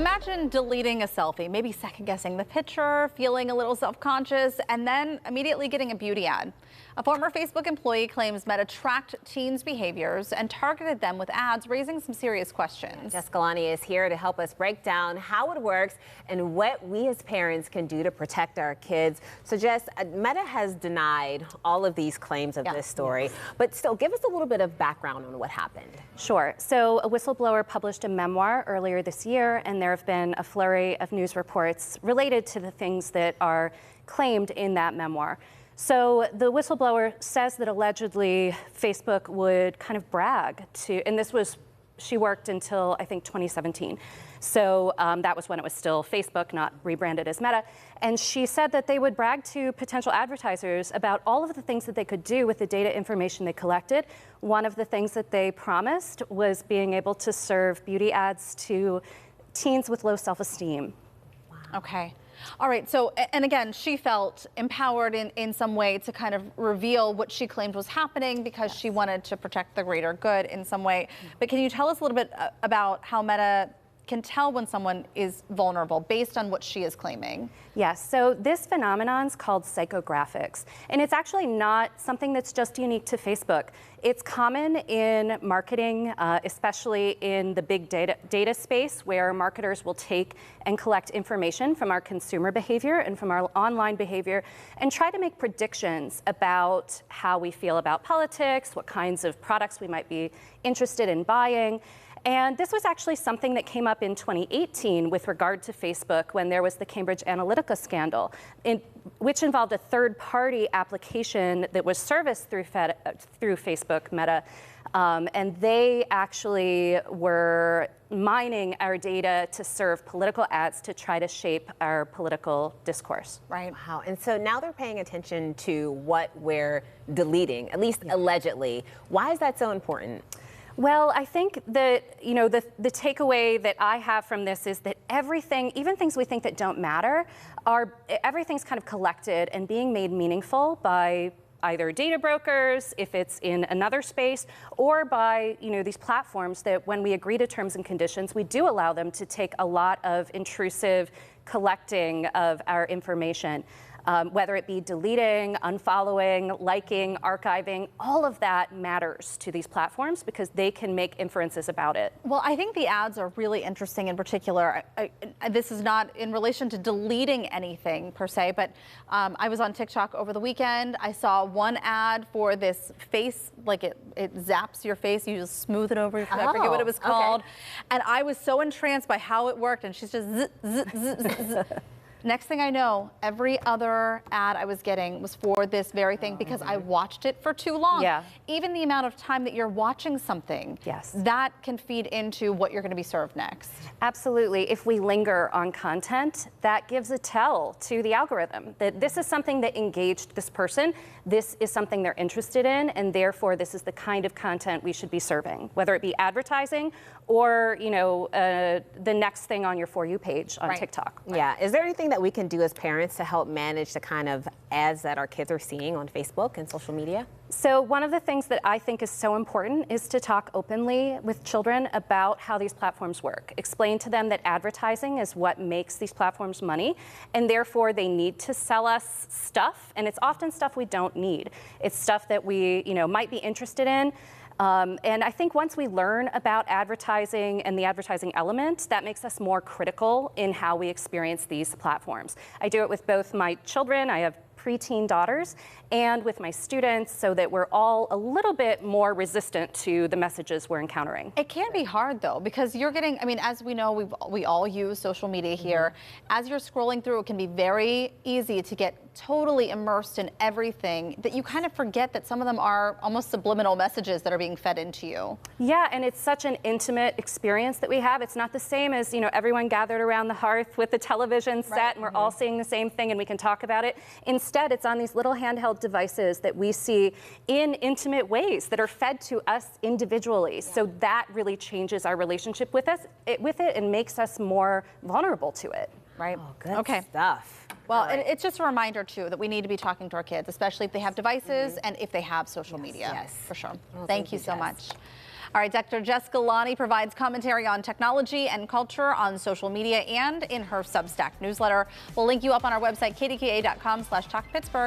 Imagine deleting a selfie, maybe second-guessing the picture, feeling a little self-conscious, and then immediately getting a beauty ad. A former Facebook employee claims Meta tracked teens' behaviors and targeted them with ads, raising some serious questions. Jess Ghilani is here to help us break down how it works and what we as parents can do to protect our kids. So, Jess, Meta has denied all of these claims of this story, but still, give us a little bit of background on what happened. Sure. So, a whistleblower published a memoir earlier this year, and there have been a flurry of news reports related to the things that are claimed in that memoir. So the whistleblower says that allegedly Facebook would kind of brag to, and she worked until I think 2017. So that was when it was still Facebook, not rebranded as Meta. And she said that they would brag to potential advertisers about all of the things that they could do with the data information they collected. One of the things that they promised was being able to serve beauty ads to teens with low self-esteem. Wow. Okay. All right. So, and again, she felt empowered in some way to kind of reveal what she claimed was happening because she wanted to protect the greater good in some way. But can you tell us a little bit about how Meta can tell when someone is vulnerable based on what she is claiming? Yes, so this phenomenon is called psychographics, and it's actually not something that's just unique to Facebook. It's common in marketing, especially in the big data space, where marketers will take and collect information from our consumer behavior and from our online behavior and try to make predictions about how we feel about politics, what kinds of products we might be interested in buying. And this was actually something that came up in 2018 with regard to Facebook when there was the Cambridge Analytica scandal, which involved a third-party application that was serviced through Facebook, Meta, and they actually were mining our data to serve political ads to try to shape our political discourse. Right. Wow. And so now they're paying attention to what we're deleting, at least allegedly. Why is that so important? Well, I think that, the takeaway that I have from this is that everything, even things we think that don't matter, everything's kind of collected and being made meaningful by either data brokers, if it's in another space, or by, these platforms that when we agree to terms and conditions, we do allow them to take a lot of intrusive collecting of our information. Whether it be deleting, unfollowing, liking, archiving, all of that matters to these platforms because they can make inferences about it. Well, I think the ads are really interesting in particular. This is not in relation to deleting anything per se, but I was on TikTok over the weekend. I saw one ad for this face, like it zaps your face. You just smooth it over. I forget what it was called. Okay. And I was so entranced by how it worked. And she's just zzz, zzz, zzz, zzz. Next thing I know, every other ad I was getting was for this very thing because I watched it for too long. Yeah. Even the amount of time that you're watching something, that can feed into what you're going to be served next. Absolutely. If we linger on content, that gives a tell to the algorithm that this is something that engaged this person, this is something they're interested in, and therefore this is the kind of content we should be serving, whether it be advertising or, the next thing on your For You page on TikTok. Yeah. Is there anything that we can do as parents to help manage the kind of ads that our kids are seeing on Facebook and social media? So one of the things that I think is so important is to talk openly with children about how these platforms work. Explain to them that advertising is what makes these platforms money, and therefore they need to sell us stuff, and it's often stuff we don't need. It's stuff that we, might be interested in. And I think once we learn about advertising and the advertising element, that makes us more critical in how we experience these platforms. I do it with both my children. I have preteen daughters, and with my students, so that we're all a little bit more resistant to the messages we're encountering. It can be hard though, because you're getting, as we know, we all use social media here. As you're scrolling through, it can be very easy to get totally immersed in everything that you kind of forget that some of them are almost subliminal messages that are being fed into you. Yeah, and it's such an intimate experience that we have. It's not the same as, everyone gathered around the hearth with the television set and we're all seeing the same thing and we can talk about it. Instead, it's on these little handheld devices that we see in intimate ways that are fed to us individually. So that really changes our relationship with it and makes us more vulnerable to it. Right. Oh, good stuff. Well, and it's just a reminder, too, that we need to be talking to our kids, especially if they have devices and if they have social media. Yes. For sure. Well, thank you so much. All right, Dr. Jess Ghilani provides commentary on technology and culture on social media and in her Substack newsletter. We'll link you up on our website, kdka.com/talkpittsburgh.